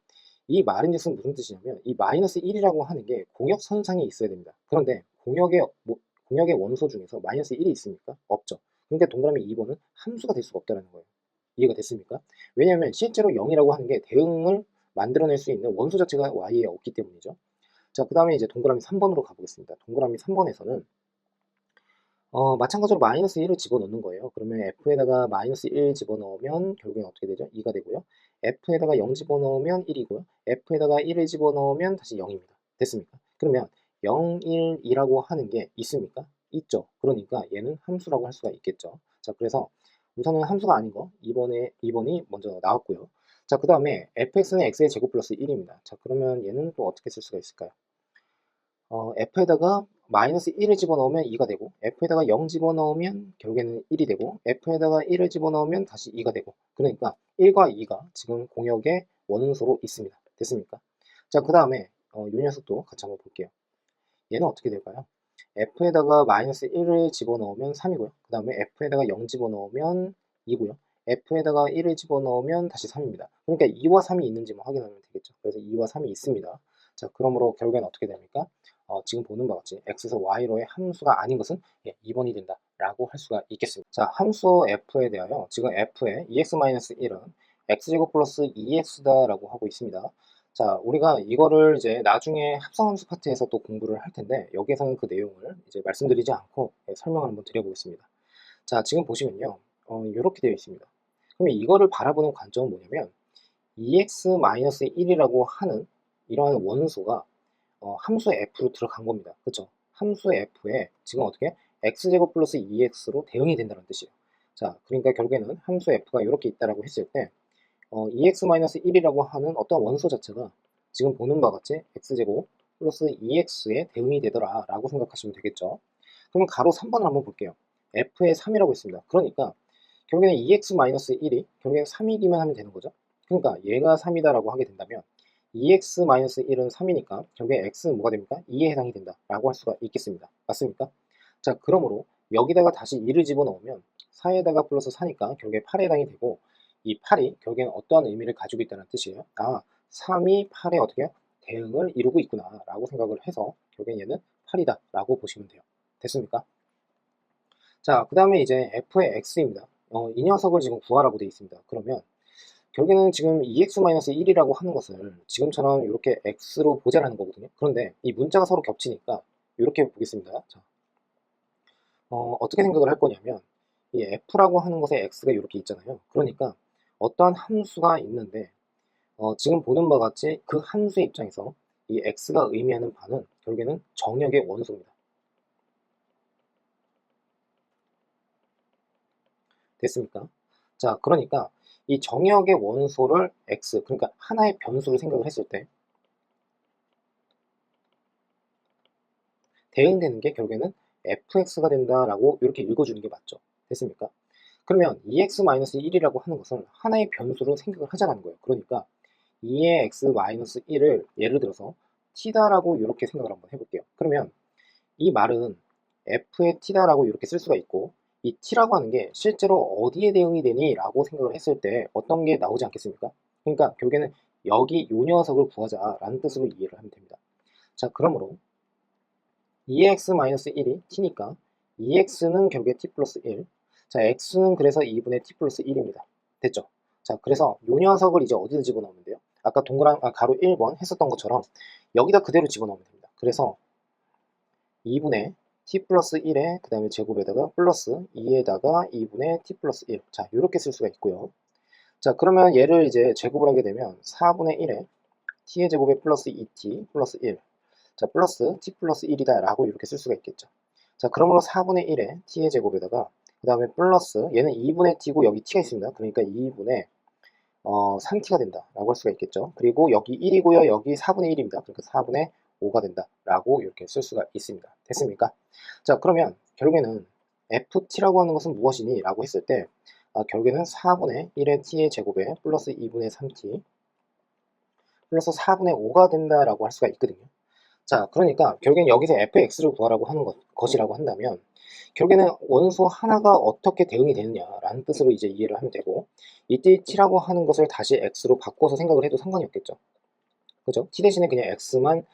이 말인즉슨 무슨 뜻이냐면 이 마이너스 1이라고 하는 게 공역선상에 있어야 됩니다. 그런데 공역의 원소 중에서 마이너스 1이 있습니까? 없죠. 그러니까 동그라미 2번은 함수가 될 수가 없다는 거예요. 이해가 됐습니까? 왜냐하면 실제로 0이라고 하는 게 대응을 만들어낼 수 있는 원소 자체가 y에 없기 때문이죠. 자, 그 다음에 이제 동그라미 3번으로 가보겠습니다. 동그라미 3번에서는 마찬가지로 마이너스 1을 집어넣는 거예요. 그러면 f에다가 마이너스 1 집어넣으면 결국엔 어떻게 되죠? 2가 되고요. f에다가 0 집어넣으면 1이고요. f에다가 1을 집어넣으면 다시 0입니다. 됐습니까? 그러면 0, 1, 2라고 하는 게 있습니까? 있죠. 그러니까 얘는 함수라고 할 수가 있겠죠. 자, 그래서 우선은 함수가 아닌 거 2번이 먼저 나왔고요. 자, 그 다음에 fx는 x의 제곱 플러스 1입니다. 자, 그러면 얘는 또 어떻게 쓸 수가 있을까요? f에다가 마이너스 1을 집어넣으면 2가 되고 f에다가 0 집어넣으면 결국에는 1이 되고 f에다가 1을 집어넣으면 다시 2가 되고 그러니까 1과 2가 지금 공역의 원소로 있습니다. 됐습니까? 자, 그 다음에 이 녀석도 같이 한번 볼게요. 얘는 어떻게 될까요? f에다가 마이너스 1을 집어넣으면 3이고요. 그 다음에 f에다가 0 집어넣으면 2고요. f에다가 1을 집어넣으면 다시 3입니다. 그러니까 2와 3이 있는지만 확인하면 되겠죠. 그래서 2와 3이 있습니다. 자, 그러므로 결국엔 어떻게 됩니까? 지금 보는 바와 같이 x에서 y로의 함수가 아닌 것은 2번이 된다 라고 할 수가 있겠습니다. 자, 함수 f에 대하여 지금 f의 ex-1은 x제곱 플러스 2x다 라고 하고 있습니다. 자, 우리가 이거를 이제 나중에 합성함수 파트에서 또 공부를 할 텐데 여기에서는 그 내용을 이제 말씀드리지 않고 설명을 한번 드려보겠습니다. 자, 지금 보시면요. 이렇게 되어 있습니다. 그러면 이거를 바라보는 관점은 뭐냐면 EX-1이라고 하는 이러한 원소가 함수 f로 들어간 겁니다. 그쵸? 함수 f에 지금 어떻게 x제곱 플러스 2x로 대응이 된다는 뜻이에요. 자, 그러니까 결국에는 함수 f가 이렇게 있다라고 했을 때 EX-1이라고 하는 어떤 원소 자체가 지금 보는 바와 같이 x제곱 플러스 2x에 대응이 되더라 라고 생각하시면 되겠죠. 그러면 가로 3번을 한번 볼게요. f에 3이라고 있습니다. 그러니까 결국에는 EX-1이 결국엔 3이기만 하면 되는 거죠. 그러니까 얘가 3이다 라고 하게 된다면 EX-1은 3이니까 결국에 x는 뭐가 됩니까? 2에 해당이 된다 라고 할 수가 있겠습니다. 맞습니까? 자, 그러므로 여기다가 다시 2를 집어넣으면 4에다가 플러스 4니까 결국에 8에 해당이 되고, 이 8이 결국에는 어떠한 의미를 가지고 있다는 뜻이에요. 아, 3이 8에 어떻게 대응을 이루고 있구나 라고 생각을 해서 결국엔 얘는 8이다 라고 보시면 돼요. 됐습니까? 자, 그 다음에 이제 f의 x입니다. 이 녀석을 지금 구하라고 되어 있습니다. 그러면 결국에는 지금 EX-1이라고 하는 것을 지금처럼 이렇게 x로 보자라는 거거든요. 그런데 이 문자가 서로 겹치니까 이렇게 보겠습니다. 자, 어떻게 생각을 할 거냐면 이 f라고 하는 것에 x가 이렇게 있잖아요. 그러니까 어떠한 함수가 있는데 지금 보는 바와 같이 그 함수의 입장에서 이 x가 의미하는 바는 결국에는 정역의 원소입니다. 됐습니까? 자, 그러니까 이 정역의 원소를 x, 그러니까 하나의 변수로 생각을 했을 때 대응되는 게 결국에는 fx가 된다라고 이렇게 읽어주는 게 맞죠. 됐습니까? 그러면 2x-1이라고 하는 것은 하나의 변수로 생각을 하자는 거예요. 그러니까 2의 x-1을 예를 들어서 t다라고 이렇게 생각을 한번 해볼게요. 그러면 이 말은 f의 t다라고 이렇게 쓸 수가 있고, 이 t라고 하는 게 실제로 어디에 대응이 되니? 라고 생각을 했을 때 어떤 게 나오지 않겠습니까? 그러니까 결국에는 여기 요 녀석을 구하자라는 뜻으로 이해를 하면 됩니다. 자, 그러므로 2x-1이 t니까 2x는 결국에 t 플러스 1. 자, x는 그래서 2분의 t 플러스 1입니다. 됐죠? 자, 그래서 요 녀석을 이제 어디다 집어넣으면 돼요? 아까 가로 1번 했었던 것처럼 여기다 그대로 집어넣으면 됩니다. 그래서 2분의 t 플러스 1에 그 다음에 제곱에다가 플러스 2에다가 2분의 t 플러스 1. 자, 이렇게 쓸 수가 있고요. 자, 그러면 얘를 이제 제곱을 하게 되면 4분의 1에 t의 제곱에 플러스 2t 플러스 1. 자, 플러스 t 플러스 1이다 라고 이렇게 쓸 수가 있겠죠. 자, 그러므로 4분의 1에 t의 제곱에다가 그 다음에 플러스 얘는 2분의 t고 여기 t가 있습니다. 그러니까 2분의 3t가 된다 라고 할 수가 있겠죠. 그리고 여기 1이고요. 여기 4분의 1입니다. 그러니까 4분의 5가 된다 라고 이렇게 쓸 수가 있습니다. 됐습니까? 자, 그러면 결국에는 ft라고 하는 것은 무엇이니? 라고 했을 때 결국에는 4분의 1의 t의 제곱에 플러스 2분의 3t 플러스 4분의 5가 된다라고 할 수가 있거든요. 자, 그러니까 결국엔 여기서 fx를 구하라고 하는 것이라고 한다면 결국에는 원소 하나가 어떻게 대응이 되느냐라는 뜻으로 이제 이해를 하면 되고, 이때 t라고 하는 것을 다시 x로 바꿔서 생각을 해도 상관이 없겠죠. 그죠? t 대신에 그냥 x만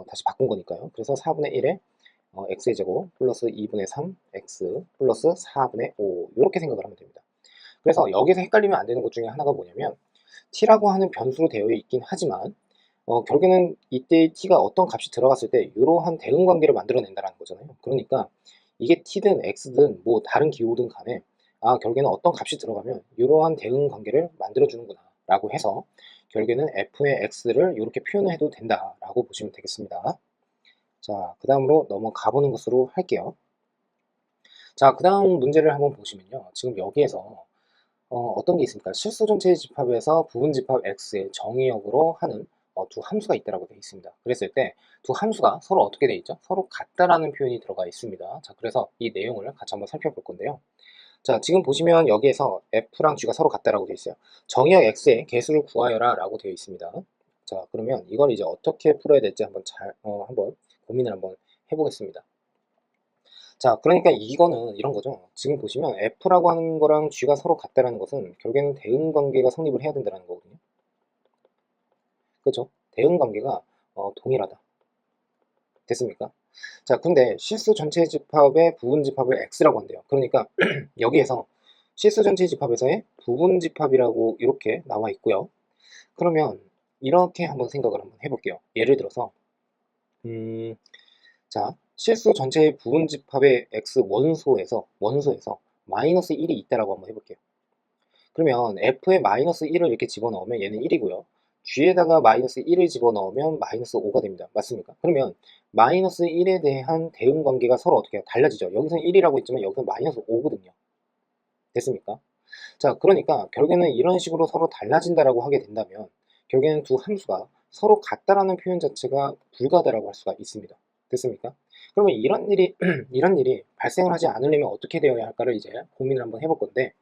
다시 바꾼 거니까요. 그래서 4분의 1에 x의 제곱 플러스 2분의 3 x 플러스 4분의 5 이렇게 생각을 하면 됩니다. 그래서 여기서 헷갈리면 안 되는 것 중에 하나가 뭐냐면 t라고 하는 변수로 되어 있긴 하지만 결국에는 이때 t가 어떤 값이 들어갔을 때 이러한 대응 관계를 만들어낸다는 거잖아요. 그러니까 이게 t든 x든 뭐 다른 기호든 간에 결국에는 어떤 값이 들어가면 이러한 대응 관계를 만들어주는구나 라고 해서 결국에는 f의 x를 이렇게 표현을 해도 된다 라고 보시면 되겠습니다. 자, 그 다음으로 넘어가 보는 것으로 할게요. 자, 그 다음 문제를 한번 보시면요. 지금 여기에서 어떤 게 있습니까? 실수 전체 집합에서 부분 집합 x의 정의역으로 하는 두 함수가 있다라고 되어 있습니다. 그랬을 때 두 함수가 서로 어떻게 되어 있죠? 서로 같다라는 표현이 들어가 있습니다. 자, 그래서 이 내용을 같이 한번 살펴볼 건데요. 자, 지금 보시면 여기에서 f랑 g가 서로 같다라고 되어 있어요. 정의역 x의 개수를 구하여라 라고 되어 있습니다. 자, 그러면 이걸 이제 어떻게 풀어야 될지 한번 고민을 한번 해보겠습니다. 자, 그러니까 이거는 이런 거죠. 지금 보시면 F라고 하는 거랑 G가 서로 같다라는 것은 결국에는 대응 관계가 성립을 해야 된다는 거거든요. 그렇죠? 대응 관계가 동일하다. 됐습니까? 자, 근데 실수 전체 집합의 부분 집합을 X라고 한대요. 그러니까 여기에서 실수 전체 집합에서의 부분 집합이라고 이렇게 나와 있고요. 그러면 이렇게 한번 생각을 한번 해볼게요. 예를 들어서 자, 실수 전체의 부분 집합의 x 원소에서 마이너스 1이 있다라고 한번 해볼게요. 그러면 f에 마이너스 1을 이렇게 집어넣으면 얘는 1이고요. g에다가 마이너스 1을 집어넣으면 마이너스 5가 됩니다. 맞습니까? 그러면 마이너스 1에 대한 대응관계가 서로 어떻게 해요? 달라지죠. 여기서는 1이라고 했지만 여기서 마이너스 5거든요. 됐습니까? 자, 그러니까 결국에는 이런 식으로 서로 달라진다라고 하게 된다면 결국에는 두 함수가 서로 같다라는 표현 자체가 불가하다라고 할 수가 있습니다. 됐습니까? 그러면 이런 일이 이런 일이 발생을 하지 않으려면 어떻게 되어야 할까를 이제 고민을 한번 해볼 건데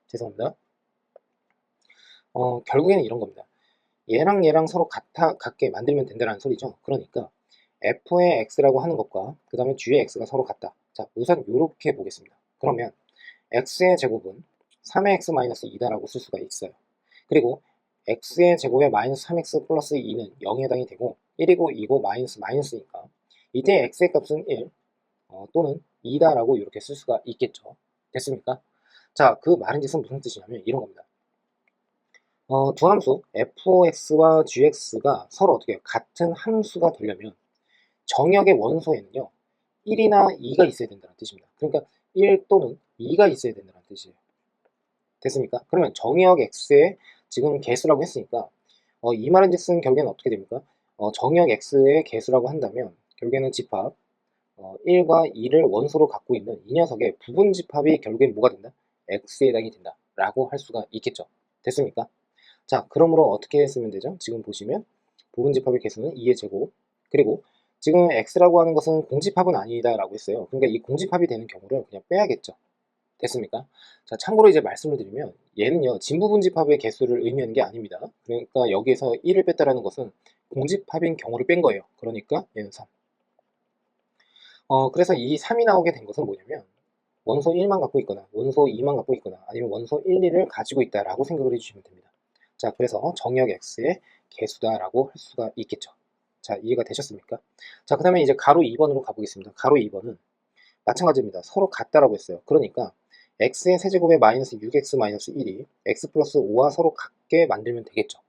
죄송합니다. 결국에는 이런 겁니다. 얘랑 얘랑 서로 같게 만들면 된다는 소리죠. 그러니까 f의 x라고 하는 것과 그 다음에 g의 x가 서로 같다. 자, 우선 이렇게 보겠습니다. 그러면 x의 제곱은 3의 x 마이너스 2다라고 쓸 수가 있어요. 그리고 x의 제곱에 마이너스 3x 플러스 2는 0에 해당이 되고 1이고 2고 마이너스니까 이때 x의 값은 1 또는 2다라고 이렇게 쓸 수가 있겠죠. 됐습니까? 자, 그 말은 무슨 뜻이냐면 이런 겁니다. 두 함수 fx와 gx가 서로 어떻게 해요? 같은 함수가 되려면 정역의 원소에는요 1이나 2가 있어야 된다는 뜻입니다. 그러니까 1 또는 2가 있어야 된다는 뜻이에요. 됐습니까? 그러면 정역 x의 지금 개수라고 했으니까 이 말은 즉슨 결국에는 어떻게 됩니까? 정역 x의 개수라고 한다면 결국에는 집합 1과 2를 원소로 갖고 있는 이 녀석의 부분 집합이 결국엔 뭐가 된다? x에 해당이 된다 라고 할 수가 있겠죠. 됐습니까? 자, 그러므로 어떻게 쓰면 되죠? 지금 보시면 부분 집합의 개수는 2의 제곱 그리고 지금 x라고 하는 것은 공집합은 아니다 라고 했어요. 그러니까 이 공집합이 되는 경우를 그냥 빼야겠죠. 됐습니까? 자, 참고로 이제 말씀을 드리면 얘는요 진부분 집합의 개수를 의미하는 게 아닙니다. 그러니까 여기에서 1을 뺐다라는 것은 공집합인 경우를 뺀 거예요. 그러니까 얘는 3. 그래서 이 3이 나오게 된 것은 뭐냐면 원소 1만 갖고 있거나 원소 2만 갖고 있거나 아니면 원소 1, 2를 가지고 있다라고 생각을 해주시면 됩니다. 자, 그래서 정역 x의 개수다라고 할 수가 있겠죠. 자, 이해가 되셨습니까? 자, 그 다음에 이제 가로 2번으로 가보겠습니다. 가로 2번은 마찬가지입니다. 서로 같다라고 했어요. 그러니까 x의 세제곱에 마이너스 6x 마이너스 1이 x 플러스 5와 서로 같게 만들면 되겠죠.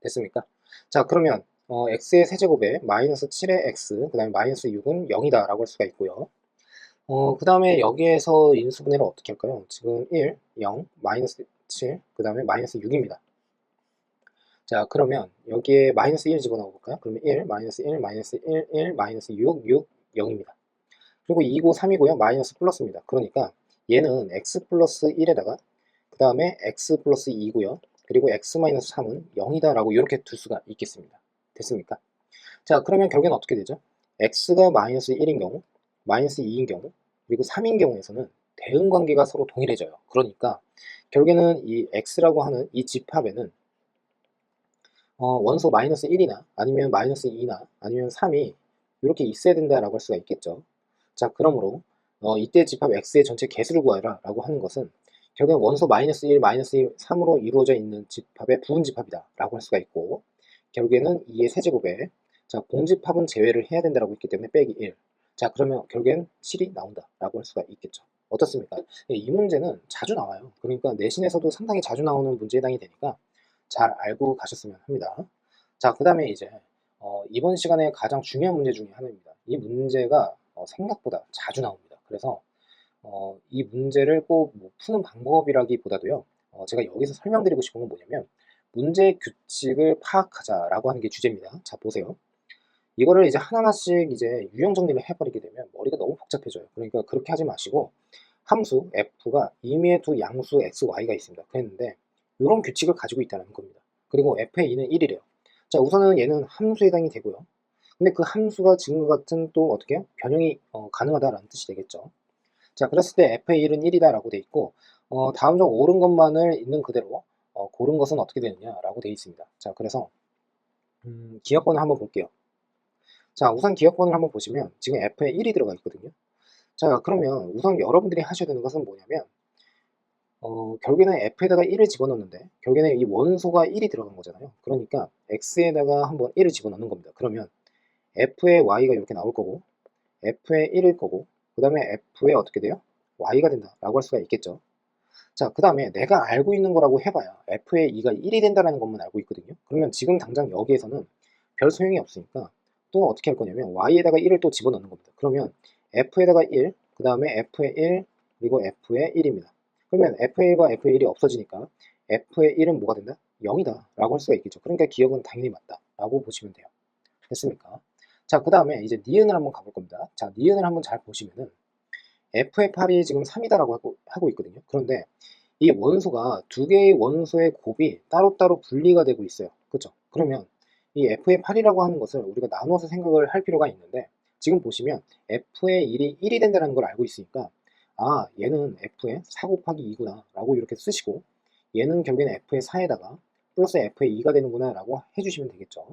됐습니까? 자, 그러면 x의 세제곱에 마이너스 7의 x 그 다음에 마이너스 6은 0이다 라고 할 수가 있고요. 그 다음에 여기에서 인수분해를 어떻게 할까요? 지금 1, 0, 마이너스 7, 그 다음에 마이너스 6입니다. 자, 그러면 여기에 마이너스 1 집어넣어 볼까요? 그러면 1, 마이너스 1, 마이너스 1, 1, 마이너스 6, 6, 0입니다. 그리고 2고 3이고요. 마이너스 플러스입니다. 그러니까 얘는 x 플러스 1에다가 그 다음에 x 플러스 2고요. 그리고 x 마이너스 3은 0이다 라고 이렇게 둘 수가 있겠습니다. 됐습니까? 자, 그러면 결국에는 어떻게 되죠? x가 마이너스 1인 경우, 마이너스 2인 경우, 그리고 3인 경우에서는 대응관계가 서로 동일해져요. 그러니까 결국에는 이 x라고 하는 이 집합에는 원소 마이너스 1이나 아니면 마이너스 2나 아니면 3이 이렇게 있어야 된다라고 할 수가 있겠죠. 자, 그러므로 이때 집합 x의 전체 개수를 구하라 라고 하는 것은 결국엔 원소 마이너스 1, 마이너스 3으로 이루어져 있는 집합의 부분 집합이다 라고 할 수가 있고 결국에는 2의 세제곱에 자, 공집합은 제외를 해야 된다라고 했기 때문에 빼기 1. 자, 그러면 결국엔 7이 나온다 라고 할 수가 있겠죠. 어떻습니까? 이 문제는 자주 나와요. 그러니까 내신에서도 상당히 자주 나오는 문제에 해당이 되니까 잘 알고 가셨으면 합니다. 자, 그 다음에 이제 이번 시간에 가장 중요한 문제 중에 하나입니다. 이 문제가 생각보다 자주 나옵니다. 그래서 이 문제를 꼭뭐 푸는 방법이라기보다도요. 제가 여기서 설명드리고 싶은 건 뭐냐면 문제 규칙을 파악하자라고 하는 게 주제입니다. 자, 보세요. 이거를 이제 하나하나씩 이제 유형 정리를 해버리게 되면 머리가 너무 복잡해져요. 그러니까 그렇게 하지 마시고 함수 f가 임의의 두 양수 x, y가 있습니다. 그랬는데 이런 규칙을 가지고 있다는 겁니다. 그리고 f의 2는 1이래요. 자, 우선은 얘는 함수에 해당이 되고요. 근데 그 함수가 지금과 같은 또 어떻게 해요? 변형이 가능하다라는 뜻이 되겠죠. 자, 그랬을 때 f의 1은 1이다 라고 돼 있고 다음 중 옳은 것만을 있는 그대로 고른 것은 어떻게 되느냐라고 돼 있습니다. 자, 그래서 기억번을 한번 볼게요. 자, 우선 기억번을 한번 보시면 지금 f에 1이 들어가 있거든요. 자, 그러면 우선 여러분들이 하셔야 되는 것은 뭐냐면 결국에는 f에다가 1을 집어넣는데 결국에는 이 원소가 1이 들어간 거잖아요. 그러니까 x에다가 한번 1을 집어넣는 겁니다. 그러면 f의 y가 이렇게 나올 거고 f의 1일 거고 그 다음에 f의 어떻게 돼요? y가 된다 라고 할 수가 있겠죠. 자, 그 다음에 내가 알고 있는 거라고 해봐야 f의 2가 1이 된다는 것만 알고 있거든요. 그러면 지금 당장 여기에서는 별 소용이 없으니까 또 어떻게 할 거냐면 y에다가 1을 또 집어넣는 겁니다. 그러면 f에다가 1, 그 다음에 f의 1, 그리고 f의 1입니다. 그러면 FA가 FA 1이 없어지니까 FA 1은 뭐가 된다? 0이다 라고 할 수가 있겠죠. 그러니까 기억은 당연히 맞다 라고 보시면 돼요. 됐습니까? 자, 그 다음에 이제 니은을 한번 가볼 겁니다. 자, 니은을 한번 잘 보시면은 F의 8이 지금 3이다라고 하고 있거든요. 그런데 이 원소가 두 개의 원소의 곱이 따로따로 분리가 되고 있어요. 그렇죠? 그러면 이 F의 8이라고 하는 것을 우리가 나누어서 생각을 할 필요가 있는데, 지금 보시면 F의 1이 1이 된다는 걸 알고 있으니까 아, 얘는 F의 4 곱하기 2구나 라고 이렇게 쓰시고, 얘는 결국에는 F의 4에다가 플러스 F의 2가 되는구나 라고 해주시면 되겠죠.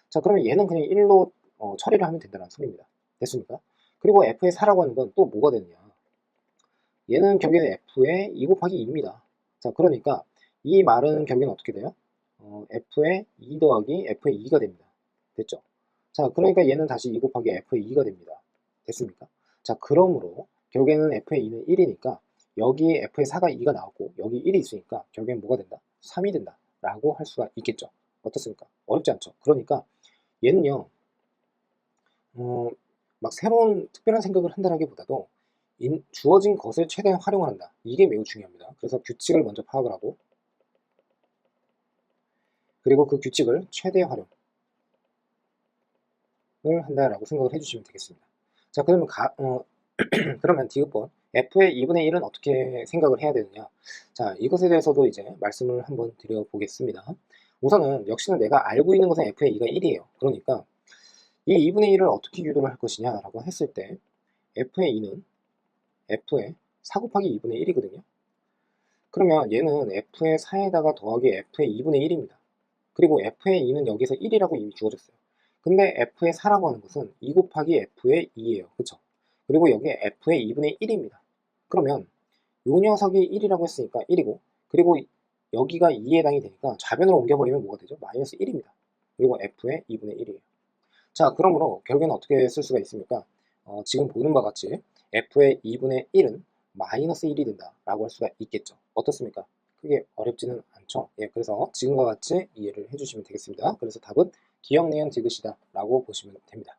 자, 그러면 얘는 그냥 1로 처리를 하면 된다는 소리입니다. 됐습니까? 그리고 F의 4라고 하는 건 또 뭐가 되느냐, 얘는 결국에는 F의 2 곱하기 2입니다. 자, 그러니까 이 말은 결국에는 어떻게 돼요? F의 2 더하기 F의 2가 됩니다. 됐죠? 자, 그러니까 얘는 다시 2 곱하기 F의 2가 됩니다. 됐습니까? 자, 그러므로 결국에는 F의 2는 1이니까 여기 F의 4가 2가 나왔고 여기 1이 있으니까 결국엔 뭐가 된다? 3이 된다 라고 할 수가 있겠죠. 어떻습니까? 어렵지 않죠? 그러니까 얘는요, 막 새로운 특별한 생각을 한다라기보다도 주어진 것을 최대한 활용을 한다. 이게 매우 중요합니다. 그래서 규칙을 먼저 파악을 하고, 그리고 그 규칙을 최대 활용을 한다라고 생각을 해주시면 되겠습니다. 자, 그러면 그러면 디귿번 F의 2분의 1은 어떻게 생각을 해야 되느냐? 자, 이것에 대해서도 이제 말씀을 한번 드려보겠습니다. 우선은 역시나 내가 알고 있는 것은 F의 2가 1이에요. 그러니까 이 2분의 1을 어떻게 유도를 할 것이냐라고 했을 때 F의 2는 F의 4 곱하기 2분의 1이거든요. 그러면 얘는 F의 4에다가 더하기 F의 2분의 1입니다. 그리고 F의 2는 여기서 1이라고 이미 주어졌어요. 근데 F의 4라고 하는 것은 2 곱하기 F의 2예요. 그쵸? 그리고 여기에 F의 2분의 1입니다. 그러면 요 녀석이 1이라고 했으니까 1이고, 그리고 여기가 2에 해당이 되니까 좌변으로 옮겨버리면 뭐가 되죠? 마이너스 1입니다. 그리고 F의 2분의 1이에요. 자, 그러므로 결국에는 어떻게 쓸 수가 있습니까? 지금 보는 바와 같이 F의 2분의 1은 마이너스 1이 된다라고 할 수가 있겠죠. 어떻습니까? 크게 어렵지는 않죠. 예, 그래서 지금과 같이 이해를 해주시면 되겠습니다. 그래서 답은 기억, 니은, 디귿이다 라고 보시면 됩니다.